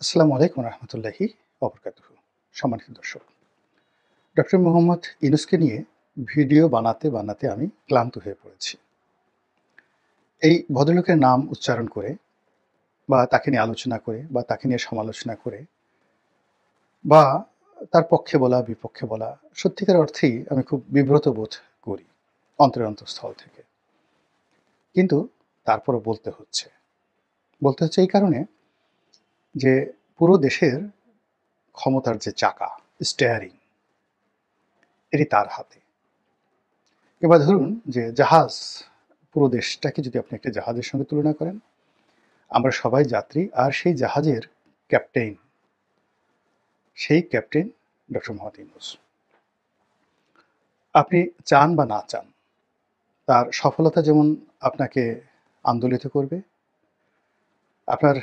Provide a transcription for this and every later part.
আসসালামু আলাইকুম রহমতুল্লাহি ওবরকাতুহু। সম্মানিত দর্শক, ডক্টর মোহাম্মদ ইউনূসকে নিয়ে ভিডিও বানাতে বানাতে আমি ক্লান্ত হয়ে পড়েছি। এই ভদ্রলোকের নাম উচ্চারণ করে বা তাকে নিয়ে আলোচনা করে বা তাকে নিয়ে সমালোচনা করে বা তার পক্ষে বলা বিপক্ষে বলা সত্যিকার অর্থেই আমি খুব বিব্রত বোধ করি অন্তরের অন্তঃস্থল থেকে। কিন্তু তারপরও বলতে হচ্ছে এই কারণে যে পুরো দেশের ক্ষমতার যে চাকা, স্টিয়ারিং, এটি তার হাতে। এবার ধরুন যে জাহাজ, পুরো দেশটাকে যদি আপনি একটা জাহাজের সঙ্গে তুলনা করেন, আমরা সবাই যাত্রী আর সেই জাহাজের ক্যাপ্টেন, সেই ক্যাপ্টেন ডক্টর মোহাম্মদ ইউনূস। আপনি চান বা না চান, তার সফলতা যেমন আপনাকে আন্দোলিত করবে, আপনার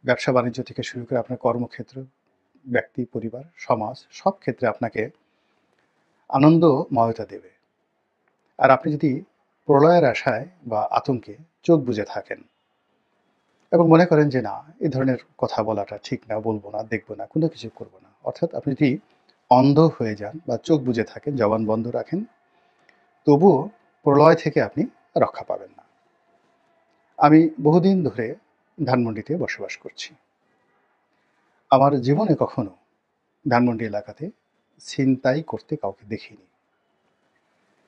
ব্যবসা বাণিজ্য থেকে শুরু করে আপনার কর্মক্ষেত্র, ব্যক্তি, পরিবার, সমাজ সব ক্ষেত্রে আপনাকে আনন্দময়তা দেবে। আর আপনি যদি প্রলয়ের আশায় বা আতঙ্কে চোখ বুজে থাকেন এবং মনে করেন যে না, এ ধরনের কথা বলাটা ঠিক না, বলবো না, দেখবো না, কোনো কিছু করবো না, অর্থাৎ আপনি যদি অন্ধ হয়ে যান বা চোখ বুজে থাকেন, জবান বন্ধ রাখেন, তবুও প্রলয় থেকে আপনি রক্ষা পাবেন না। আমি বহুদিন ধরে ধানমন্ডিতে বসবাস করছি। আমার জীবনে কখনো ধানমন্ডি এলাকাতে ছিনতাই করতে কাউকে দেখিনি,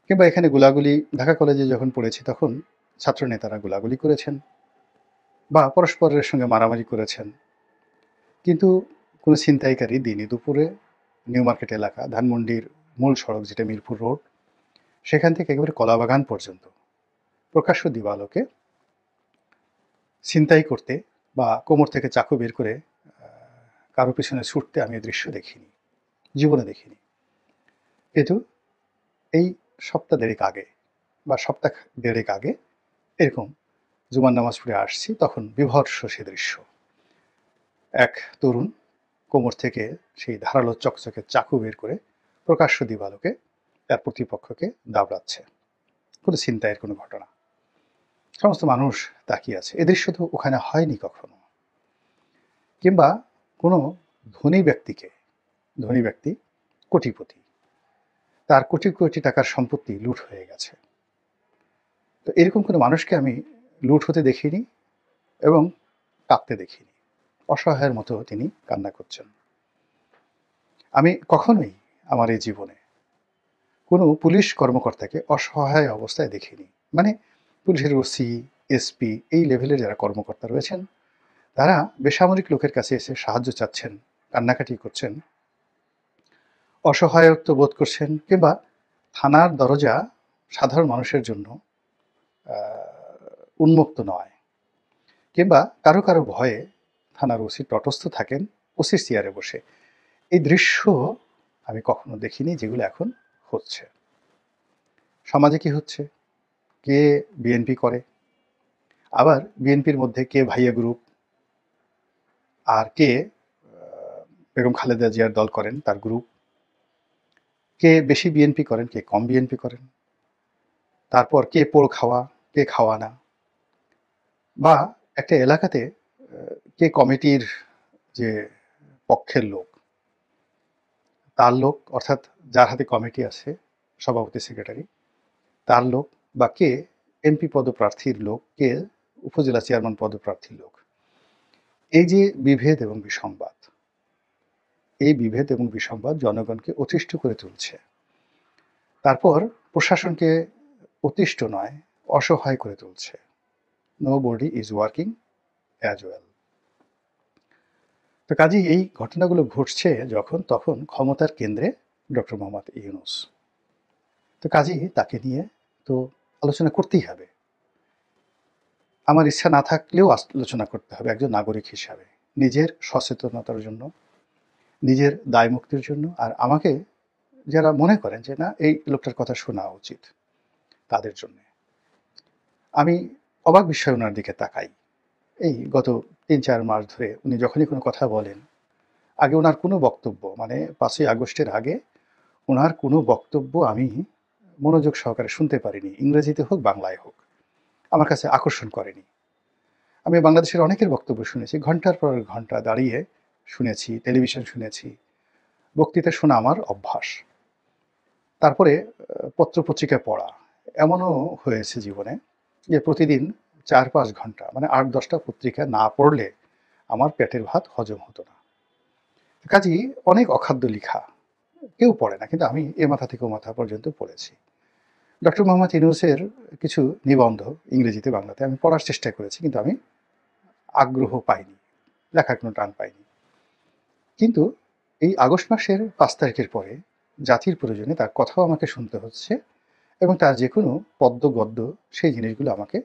কিংবা এখানে গোলাগুলি, ঢাকা কলেজে যখন পড়েছি তখন ছাত্র নেতারা গোলাগুলি করেছেন বা পরস্পরের সঙ্গে মারামারি করেছেন, কিন্তু কোনো ছিনতাইকারী দিনে দুপুরে নিউ মার্কেট এলাকা, ধানমন্ডির মূল সড়ক যেটা মিরপুর রোড, সেখান থেকে একেবারে কলাবাগান পর্যন্ত প্রকাশ্য দিবালোকে ছিনতাই করতে বা কোমর থেকে চাকু বের করে কারো পিছনে ছুটতে আমি এই দৃশ্য দেখিনি, জীবনে দেখিনি। কিন্তু এই সপ্তাহ দেড়েক আগে বা সপ্তাহ দেড়েক আগে এরকম জুমার নামাজ পড়ে আসছি, তখন বিভৎস সে দৃশ্য। এক তরুণ কোমর থেকে সেই ধারালো চকচকে চাকু বের করে প্রকাশ্য দিবালোকে তার প্রতিপক্ষকে দাবড়াচ্ছে। কোনো ছিনতাইয়ের কোনো ঘটনা। সমস্ত মানুষ তাকিয়ে আছে। এ দৃশ্য তো ওখানে হয়নি কখনো। কিংবা কোনো ধনী ব্যক্তিকে, ধনী ব্যক্তি কোটিপতি, তার কোটি কোটি টাকার সম্পত্তি লুট হয়ে গেছে। তো এরকম কোনো মানুষকে আমি লুট হতে দেখিনি এবং কাঁদতে দেখিনি। অসহায়ের মতো তিনি কান্না করছেন। আমি কখনোই আমার এই জীবনে কোনো পুলিশ কর্মকর্তাকে অসহায় অবস্থায় দেখিনি। মানে পুলিশের ওসি, এসপি এই লেভেলের যারা কর্মকর্তা রয়েছেন, তারা বেসামরিক লোকের কাছে এসে সাহায্য চাচ্ছেন, কান্নাকাটি করছেন, অসহায়ত্ব বোধ করছেন, কিংবা থানার দরজা সাধারণ মানুষের জন্য উন্মুক্ত নয়, কিংবা কারো কারো ভয়ে থানার ওসি তটস্থ থাকেন ওসির চেয়ারে বসে। এই দৃশ্য আমি কখনো দেখিনি, যেগুলো এখন হচ্ছে। সমাজে কি হচ্ছে? কে বিএনপি করে, আবার বিএনপির মধ্যে কে ভাইয়া গ্রুপ, আর কে বেগম খালেদা জিয়ার দল করেন, তার গ্রুপ, কে বেশি বিএনপি করেন, কে কম বিএনপি করেন, তারপর কে পোড় খাওয়া, কে খাওয়া না, বা একটা এলাকাতে কে কমিটির যে পক্ষের লোক, তার লোক, অর্থাৎ যার হাতে কমিটি আছে, সভাপতি সেক্রেটারি, তার লোক, বা কে এমপি পদপ্রার্থীর লোক, কে উপজেলা চেয়ারম্যান পদপ্রার্থীর লোক। এই যে বিভেদ এবং বিসংবাদ, এই বিভেদ এবং বিসংবাদ জনগণকে অতিষ্ঠ করে তুলছে। তারপর প্রশাসনকে অতিষ্ঠ নয়, অসহায় করে তুলছে। Nobody is working as well. তো কাজেই এই ঘটনাগুলো ঘটছে যখন, তখন ক্ষমতার কেন্দ্রে ডক্টর মোহাম্মদ ইউনূস। তো কাজেই তাকে নিয়ে তো আলোচনা করতেই হবে। আমার ইচ্ছা না থাকলেও আলোচনা করতে হবে একজন নাগরিক হিসাবে, নিজের সচেতনতার জন্য, নিজের দায় মুক্তির জন্য, আর আমাকে যারা মনে করেন যে না, এই লোকটার কথা শোনা উচিত, তাদের জন্য। আমি অবাক বিস্ময়ে ওনার দিকে তাকাই। এই গত ৩-৪ মাস ধরে উনি যখনই কোনো কথা বলেন, আগে ওনার কোনো বক্তব্য, মানে ৫ই আগস্টের আগে ওনার কোনো বক্তব্য আমি মনোযোগ সহকারে শুনতে পারিনি, ইংরেজিতে হোক বাংলায় হোক, আমার কাছে আকর্ষণ করেনি। আমি বাংলাদেশের অনেকের বক্তব্য শুনেছি, ঘন্টার পর ঘন্টা দাঁড়িয়ে শুনেছি, টেলিভিশন শুনেছি, বক্তৃতা শোনা আমার অভ্যাস। তারপরে পত্র-পত্রিকা পড়া। এমনও হয়েছে জীবনে যে প্রতিদিন ৪-৫ ঘন্টা মানে ৮-১০ টা পত্রিকা না পড়লে আমার পেটের ভাত হজম হতো না। কাজেই অনেক অখাদ্য লিখা। কেউ পড়ে না। কিন্তু আমি এ মাথা থেকে ও মাথা পর্যন্ত পড়েছি। ডক্টর মোহাম্মদ ইউনূসের কিছু নিবন্ধ ইংরেজিতে, বাংলাতে আমি পড়ার চেষ্টা করেছি। কিন্তু আমি আগ্রহ পাইনি। লেখার কোনো টান পাইনি। কিন্তু এই আগস্ট মাসের ৫ তারিখের পরে জাতির প্রয়োজনে তার কথাও আমাকে শুনতে হচ্ছে এবং তার যেকোনো পদ্য, গদ্য সেই জিনিসগুলো আমাকে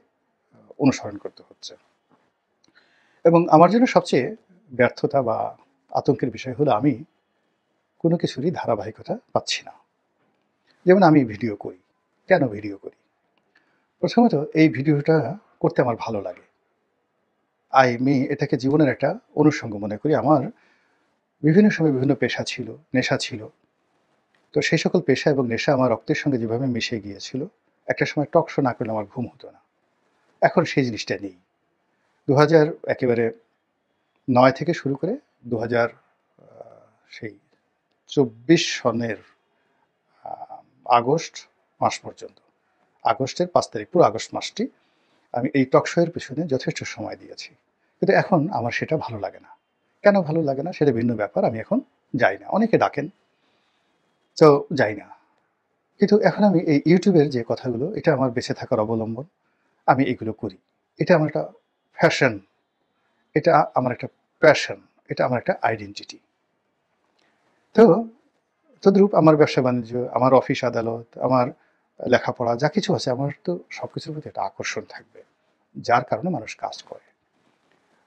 অনুসরণ করতে হচ্ছে। এবং আমার জন্য সবচেয়ে ব্যর্থতা বা আতঙ্কের বিষয় হলো আমি কোনো কিছুরই ধারাবাহিকতা পাচ্ছি না। যেমন আমি ভিডিও করি। কেন ভিডিও করি? প্রথমত এই ভিডিওটা করতে আমার ভালো লাগে। আমি এটাকে জীবনের একটা অনুষঙ্গ মনে করি। আমার বিভিন্ন সময় বিভিন্ন পেশা ছিল, নেশা ছিল। তো সেই সকল পেশা এবং নেশা আমার রক্তের সঙ্গে যেভাবে মিশে গিয়েছিল, একটা সময় টক শো না করলে আমার ঘুম হতো না। এখন সেই জিনিসটা নেই। ২০০০ একেবারে ৯ থেকে শুরু করে ২০০০ সেই ২৪ সনের আ আগস্ট মাস পর্যন্ত। আগস্টের ৫ তারিখ পুরো আগস্ট মাসটি আমি এই টক শো এর পেছনে যথেষ্ট সময় দিয়েছি। কিন্তু এখন আমার সেটা ভালো লাগে না। কেন ভালো লাগে না সেটা ভিন্ন ব্যাপার। আমি এখন যাই না। অনেকে ডাকেন, তো যাই না। কিন্তু এখন আমি এই ইউটিউবের যে কথাগুলো, এটা আমার বেঁচে থাকার অবলম্বন। আমি এগুলো করি। এটা আমার একটা ফ্যাশন, এটা আমার একটা প্যাশন, এটা আমার একটা আইডেন্টিটি। তো তদ্রূপ আমার ব্যবসা-বাণিজ্য, আমার অফিস আদালত, আমার লেখাপড়া যা কিছু আছে আমার তো সবকিছুর প্রতি একটা আকর্ষণ থাকবে। যার কারণে মানুষ কাজ করে।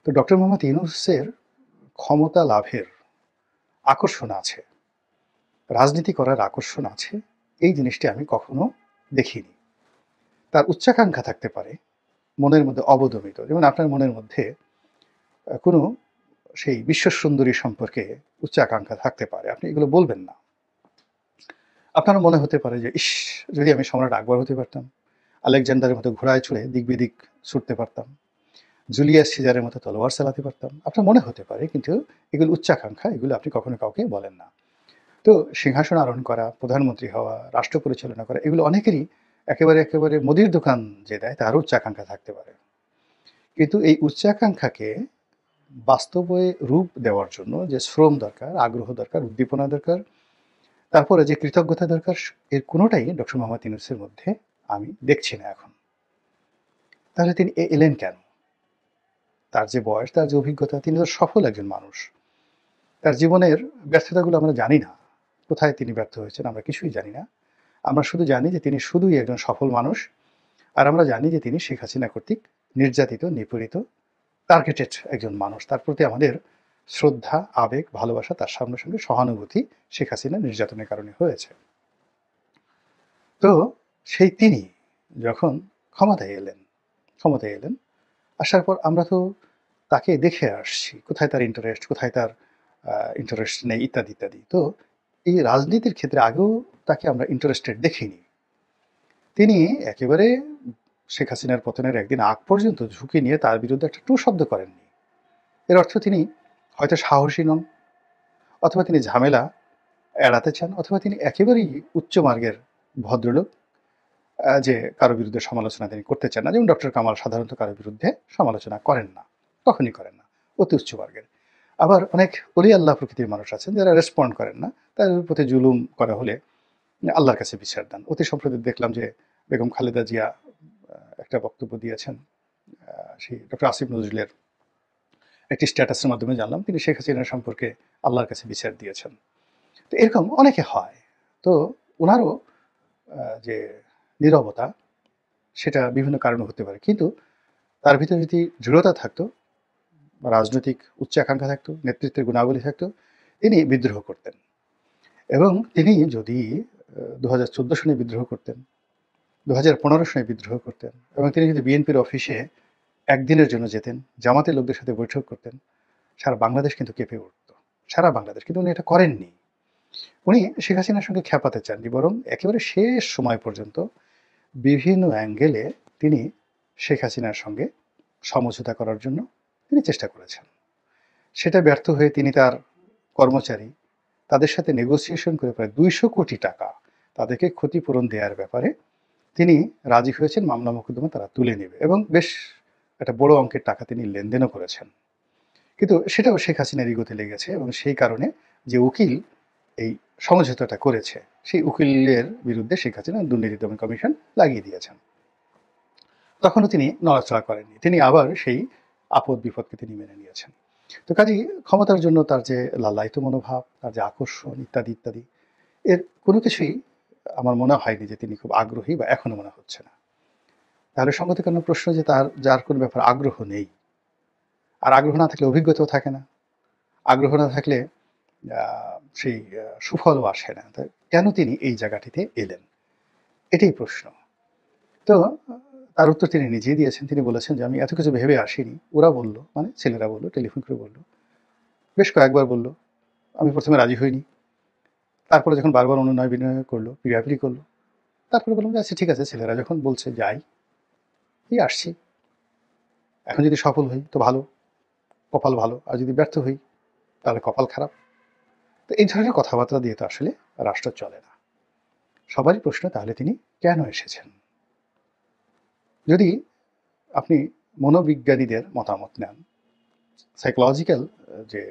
তো ডক্টর মোহাম্মদ ইউনূসের ক্ষমতা লাভের আকর্ষণ আছে, রাজনীতি করার আকর্ষণ আছে, এই জিনিসটি আমি কখনো দেখিনি। তার উচ্চাকাঙ্ক্ষা থাকতে পারে মনের মধ্যে অবদমিত। যেমন আপনার মনের মধ্যে কোনো সেই বিশ্বসুন্দরী সম্পর্কে উচ্চাকাঙ্ক্ষা থাকতে পারে। আপনি এগুলো বলবেন না। আপনার মনে হতে পারে যে, ইস! যদি আমি সম্রাট আকবর হতে পারতাম, আলেকজান্ডারের মতো ঘোড়ায় চড়ে দিক বিদিক ছুটতে পারতাম, জুলিয়াস সিজারের মতো তলোয়ার চালাতে পারতাম। আপনার মনে হতে পারে, কিন্তু এগুলো উচ্চাকাঙ্ক্ষা, এগুলো আপনি কখনো কাউকে বলেন না। তো সিংহাসন আরোহণ করা, প্রধানমন্ত্রী হওয়া, রাষ্ট্র পরিচালনা করা, এগুলো অনেকেরই একেবারে মুদির দোকান যে দেয় তারও উচ্চাকাঙ্ক্ষা থাকতে পারে। কিন্তু এই উচ্চাকাঙ্ক্ষাকে বাস্তবে রূপ দেওয়ার জন্য যে শ্রম দরকার, আগ্রহ দরকার, উদ্দীপনা দরকার, তারপরে যে কৃতজ্ঞতা দরকার, এর কোনোটাই ডক্টর মোহাম্মদ ইউনূসের মধ্যে আমি দেখছি না এখন। তাহলে তিনি এলেন কেন? তার যে বয়স, তার যে অভিজ্ঞতা, তিনি তো সফল একজন মানুষ। তার জীবনের ব্যর্থতাগুলো আমরা জানি না। কোথায় তিনি ব্যর্থ হয়েছেন আমরা কিছুই জানি না। আমরা শুধু জানি যে তিনি শুধুই একজন সফল মানুষ। আর আমরা জানি যে তিনি শেখ হাসিনা কর্তৃক নির্যাতিত, নিপীড়িত, টার্গেটেড একজন মানুষ। তার প্রতি আমাদের শ্রদ্ধা, আবেগ, ভালোবাসা, তার সঙ্গে সহানুভূতি শেখ হাসিনা নির্যাতনের কারণে হয়েছে। তো সেই তিনি যখন ক্ষমতায় এলেন, আসার পর আমরা তো তাকে দেখে আসছি। কোথায় তার ইন্টারেস্ট, কোথায় তার ইন্টারেস্ট নেই, ইত্যাদি, ইত্যাদি। তো এই রাজনীতির ক্ষেত্রে আগেও তাকে আমরা ইন্টারেস্টেড দেখিনি। তিনি একেবারে শেখ হাসিনার পতনের একদিন আগ পর্যন্ত ঝুঁকি নিয়ে তার বিরুদ্ধে একটা টু শব্দ করেননি। এর অর্থ তিনি হয়তো সাহসী নন, অথবা তিনি ঝামেলা এড়াতে চান, অথবা তিনি একেবারেই উচ্চ মার্গের ভদ্রলোক, যে কারো বিরুদ্ধে সমালোচনা তিনি করতে চান না। যেমন ডক্টর কামাল সাধারণত কারো বিরুদ্ধে সমালোচনা করেন না, কখনই করেন না, অতি উচ্চ মার্গের। আবার অনেক অলি আল্লাহ প্রকৃতির মানুষ আছেন যারা রেসপন্ড করেন না, তাদের প্রতি জুলুম করা হলে আল্লাহর কাছে বিচার দেন। অতি সম্প্রতি দেখলাম যে বেগম খালেদা জিয়া একটা বক্তব্য দিয়েছেন, সেই ডক্টর আসিফ নজরুলের একটি স্ট্যাটাসের মাধ্যমে জানলাম তিনি শেখ হাসিনা সম্পর্কে আল্লাহর কাছে বিচার দিয়েছেন। তো এরকম অনেকে হয়। তো ওনারও যে নীরবতা, সেটা বিভিন্ন কারণে হতে পারে। কিন্তু তার ভিতরে যদি দৃঢ়তা থাকতো, রাজনৈতিক উচ্চাকাঙ্ক্ষা থাকতো, নেতৃত্বের গুণাবলী থাকতো, তিনি বিদ্রোহ করতেন। এবং তিনি যদি ২০১৪ সনে বিদ্রোহ করতেন, ২০১৫ সনে বিদ্রোহ করতেন, এবং তিনি যদি বিএনপির অফিসে একদিনের জন্য যেতেন, জামাতের লোকদের সাথে বৈঠক করতেন, সারা বাংলাদেশ কিন্তু কেঁপে উঠত। সারা বাংলাদেশ। কিন্তু উনি এটা করেননি। উনি শেখ হাসিনার সঙ্গে খ্যাপাতে চাননি, বরং একেবারে শেষ সময় পর্যন্ত বিভিন্ন অ্যাঙ্গেলে তিনি শেখ হাসিনার সঙ্গে সমঝোতা করার জন্য তিনি চেষ্টা করেছেন। সেটা ব্যর্থ হয়ে তিনি তার কর্মচারী তাদের সাথে নেগোসিয়েশন করে প্রায় ২০০ কোটি টাকা তাদেরকে ক্ষতিপূরণ দেওয়ার ব্যাপারে তিনি রাজি হয়েছেন। মামলা মোকদ্দমা তারা তুলে নেবে এবং বেশ একটা বড় অঙ্কের টাকা তিনি লেনদেনও করেছেন। কিন্তু সেটাও শেখ হাসিনার ইগোতে লেগেছে এবং সেই কারণে যে উকিল এই সমঝোতাটা করেছে সেই উকিলের বিরুদ্ধে শেখ হাসিনা দুর্নীতি দমন কমিশন লাগিয়ে দিয়েছেন। তখনও তিনি নড়াচড়া করেননি, তিনি আবার সেই আপদ বিপদকে তিনি মেনে নিয়েছেন। তো কাজেই ক্ষমতার জন্য তার যে লালায়িত মনোভাব, তার যে আকর্ষণ ইত্যাদি ইত্যাদি, এর কোনো কিছুই আমার মনে হয়নি যে তিনি খুব আগ্রহী, বা এখনো মনে হচ্ছে না। তাহলে সঙ্গতিপূর্ণ প্রশ্ন যে তার যার কোনো ব্যাপার আগ্রহ নেই, আর আগ্রহ না থাকলে অভিজ্ঞতাও থাকে না, আগ্রহ না থাকলে সেই সুফলও আসে না। তাই কেন তিনি এই জায়গাটিতে এলেন, এটাই প্রশ্ন। তো তার উত্তর তিনি নিজেই দিয়েছেন। তিনি বলেছেন যে আমি এত কিছু ভেবে আসিনি, ওরা বলল, মানে ছেলেরা বলল, টেলিফোন করে বলল, বেশ কয়েকবার বলল, আমি প্রথমে রাজি হইনি, তারপরে যখন বারবার অনুনয় বিনয় করলো, পিড়াপিড়ি করলো, তারপরে বললাম যে আচ্ছা ঠিক আছে, ছেলেরা যখন বলছে যাই, এই আসছি, এখন যদি সফল হই তো ভালো, কপাল ভালো, আর যদি ব্যর্থ হই তাহলে কপাল খারাপ। তো এই ধরনের কথাবার্তা দিয়ে তো আসলে রাষ্ট্র চলে না। সবারই প্রশ্ন, তাহলে তিনি কেন এসেছেন? যদি আপনি মনোবিজ্ঞানীদের মতামত নেন, সাইকোলজিক্যাল যে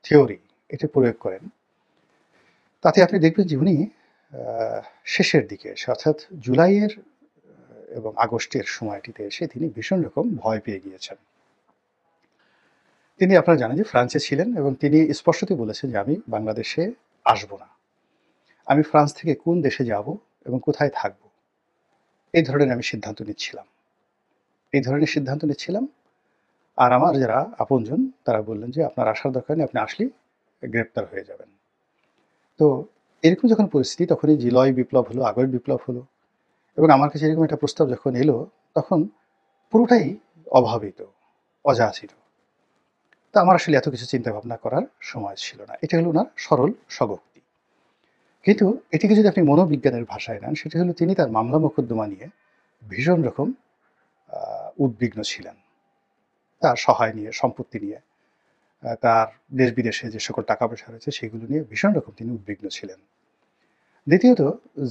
থিওরি এটা প্রয়োগ করেন, তাতে আপনি দেখবেন যে উনি শেষের দিকে এসে, অর্থাৎ জুলাইয়ের এবং আগস্টের সময়টিতে এসে তিনি ভীষণ রকম ভয় পেয়ে গিয়েছেন। তিনি, আপনারা জানেন যে ফ্রান্সে ছিলেন এবং তিনি স্পষ্টতই বলেছেন যে আমি বাংলাদেশে আসব না, আমি ফ্রান্স থেকে কোন দেশে যাব এবং কোথায় থাকব, এই ধরনের আমি সিদ্ধান্ত নিচ্ছিলাম। আর আমার যারা আপনজন তারা বললেন যে আপনার আসার দরকার নেই, আপনি আসলেই গ্রেপ্তার হয়ে যাবেন। তো এরকম যখন পরিস্থিতি, তখনই জুলাই বিপ্লব হলো, আগস্ট বিপ্লব হলো, এবং আমার কাছে এরকম একটা প্রস্তাব যখন এলো, তখন পুরোটাই অভাবিত, অযাচিত। তা আমার আসলে এত কিছু চিন্তা ভাবনা করার সময় ছিল না। এটা হলো ওনার সরল স্বগোক্তি। কিন্তু এটিকে যদি আপনি মনোবিজ্ঞানের ভাষায় নেন, সেটা হলো তিনি তার মামলা মোকদ্দমা নিয়ে ভীষণ রকম উদ্বিগ্ন ছিলেন। তার সহায় নিয়ে, সম্পত্তি নিয়ে, তার দেশ বিদেশে যে সকল টাকা পয়সা রয়েছে সেগুলো নিয়ে ভীষণ রকম তিনি উদ্বিগ্ন ছিলেন। দ্বিতীয়ত,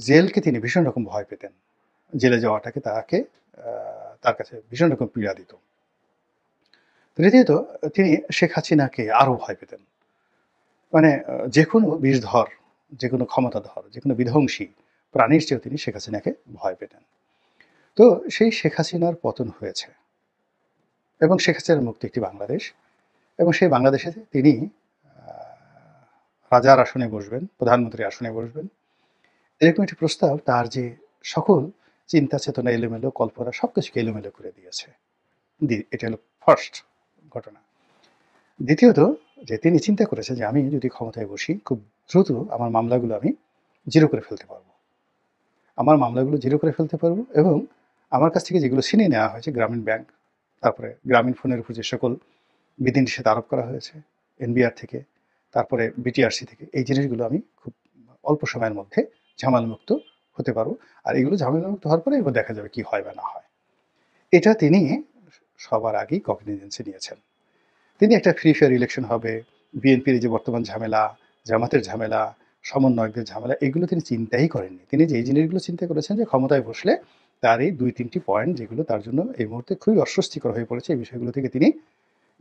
জেলকে তিনি ভীষণ রকম ভয় পেতেন। জেলে যাওয়াটাকে তার কাছে ভীষণ রকম পীড়া দিত। তৃতীয়ত, তিনি শেখ হাসিনাকে আরও ভয় পেতেন। মানে যে কোনো বিষধর, যে কোনো ক্ষমতাধর, যে কোনো বিধ্বংসী প্রাণীর চেয়েও তিনি শেখ হাসিনাকে ভয় পেতেন। তো সেই শেখ হাসিনার পতন হয়েছে এবং শেখ হাসিনার মুক্ত একটি বাংলাদেশ, এবং সেই বাংলাদেশে তিনি রাজার আসনে বসবেন, প্রধানমন্ত্রীর আসনে বসবেন, এরকম একটি প্রস্তাব তার যে সকল চিন্তা চেতনা এলোমেলো, কল্পনা সব কিছুকে এলোমেলো করে দিয়েছে। এটা হলো ফার্স্ট ঘটনা। দ্বিতীয়ত, যে তিনি চিন্তা করেছে যে আমি যদি ক্ষমতায় বসি, খুব দ্রুত আমার মামলাগুলো আমি জিরো করে ফেলতে পারবো, এবং আমার কাছ থেকে যেগুলো ছিনিয়ে নেওয়া হয়েছে, গ্রামীণ ব্যাংক, তারপরে গ্রামীণ ফোনের উপর যে সকল বিধিনিষেধ আরোপ করা হয়েছে এনবিআর থেকে, তারপরে বিটিআরসি থেকে, এই জিনিসগুলো আমি খুব অল্প সময়ের মধ্যে ঝামেলামুক্ত হতে পারবো। আর এগুলো ঝামেলামুক্ত হওয়ার পরে এবার দেখা যাবে কি হয় বা না হয়। এটা তিনি সবার আগেই কগনিজেন্সে নিয়েছেন। তিনি একটা ফ্রি ফেয়ার ইলেকশন হবে, বিএনপির যে বর্তমান ঝামেলা, জামাতের ঝামেলা, সমন্বয়কদের ঝামেলা, এগুলো তিনি চিন্তাই করেননি। তিনি যে জিনিসগুলো চিন্তা করেছেন যে ক্ষমতায় বসলে তার এই ২-৩টি পয়েন্ট, যেগুলো তার জন্য এই মুহূর্তে খুবই অস্বস্তিকর হয়ে পড়েছে, এই বিষয়গুলো থেকে তিনি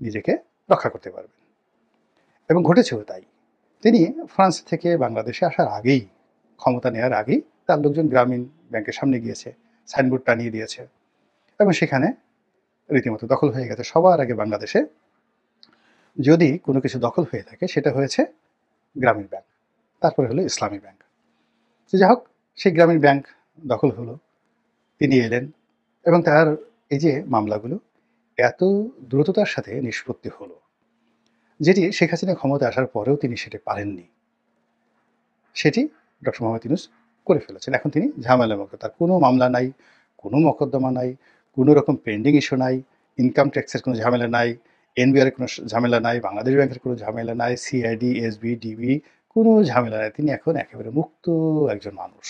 নিজেকে রক্ষা করতে পারবেন, এবং ঘটেছেও তাই। তিনি ফ্রান্স থেকে বাংলাদেশে আসার আগেই, ক্ষমতা নেওয়ার আগেই, তার লোকজন গ্রামীণ ব্যাংকের সামনে গিয়েছে, সাইনবোর্ড টানিয়ে দিয়েছে, এবং সেখানে রীতিমতো দখল হয়ে গেছে। সবার আগে বাংলাদেশে যদি কোনো কিছু দখল হয়ে থাকে সেটা হয়েছে গ্রামীণ ব্যাংক, তারপরে হলো ইসলামী ব্যাংক। তো যাই হোক, সেই গ্রামীণ ব্যাংক দখল হলো, তিনি এলেন, এবং তার এই যে মামলাগুলো এত দ্রুততার সাথে নিষ্পত্তি হলো, যেটি শেখ হাসিনা ক্ষমতা আসার পরেও তিনি সেটা পারেননি, সেটি ডক্টর মোহাম্মদ ইউনূস করে ফেলেছেন। এখন তিনি ঝামেলামুক্ত, তার কোনো মামলা নাই, কোনো মকদ্দমা নাই, কোনো রকম পেন্ডিং ইস্যু নাই, ইনকাম ট্যাক্সের কোনো ঝামেলা নাই, এনবিআর কোনো ঝামেলা নাই, বাংলাদেশ ব্যাংকের কোনো ঝামেলা নাই, সিআইডি, এসবি, ডিবি, কোনো ঝামেলা নাই। তিনি এখন একেবারে মুক্ত একজন মানুষ।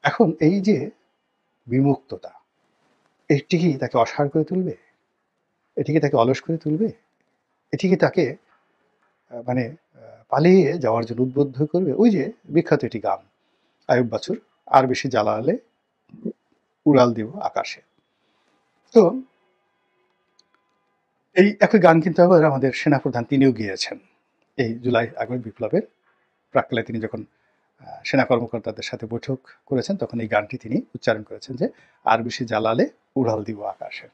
এখন এই যে বিমুক্ততা, এটি কি তাকে অসাড় করে তুলবে? এটি কি তাকে অলস করে তুলবে? এটি কি তাকে মানে পালিয়ে যাওয়ার জন্য উদ্বুদ্ধ করবে? ওই যে বিখ্যাত একটি গান আইয়ুব বাচ্চুর, "আর বেশি জ্বালালে উড়াল দিব আকাশে।" তো এই একই গান কিন্তু আবার আমাদের সেনাপ্রধান তিনিও গেয়েছেন। এই জুলাই আগস্ট বিপ্লবের প্রাক্কালে তিনি যখন সেনা কর্মকর্তাদের সাথে বৈঠক করেছেন, তখন এই গানটি তিনি উচ্চারণ করেছেন যে, "আর বেশি জ্বালালে উড়াল দিব আকাশে।"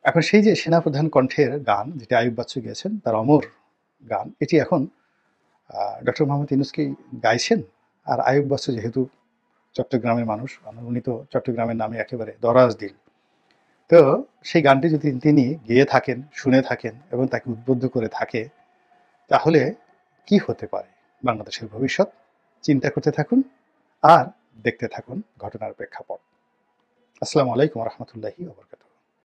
এখন সেই যে সেনাপ্রধান কণ্ঠের গান যেটি আইয়ুব বাচ্চু গেয়েছেন, তার অমর গান, এটি এখন ডক্টর মোহাম্মদ ইউনূস কি গাইছেন? আর আইয়ুব বাচ্চু যেহেতু চট্টগ্রামের মানুষ, উনি তো চট্টগ্রামের নামে একেবারে দরাজ দিল। তো সেই গানটি যদি তিনি গেয়ে থাকেন, শুনে থাকেন এবং তাকে উদ্বুদ্ধ করে থাকে, তাহলে কি হতে পারে বাংলাদেশের ভবিষ্যৎ? চিন্তা করতে থাকুন আর দেখতে থাকুন ঘটনার প্রেক্ষাপট। আসসালামু আলাইকুম ওয়া রাহমাতুল্লাহি ওয়া বারাকাতুহু।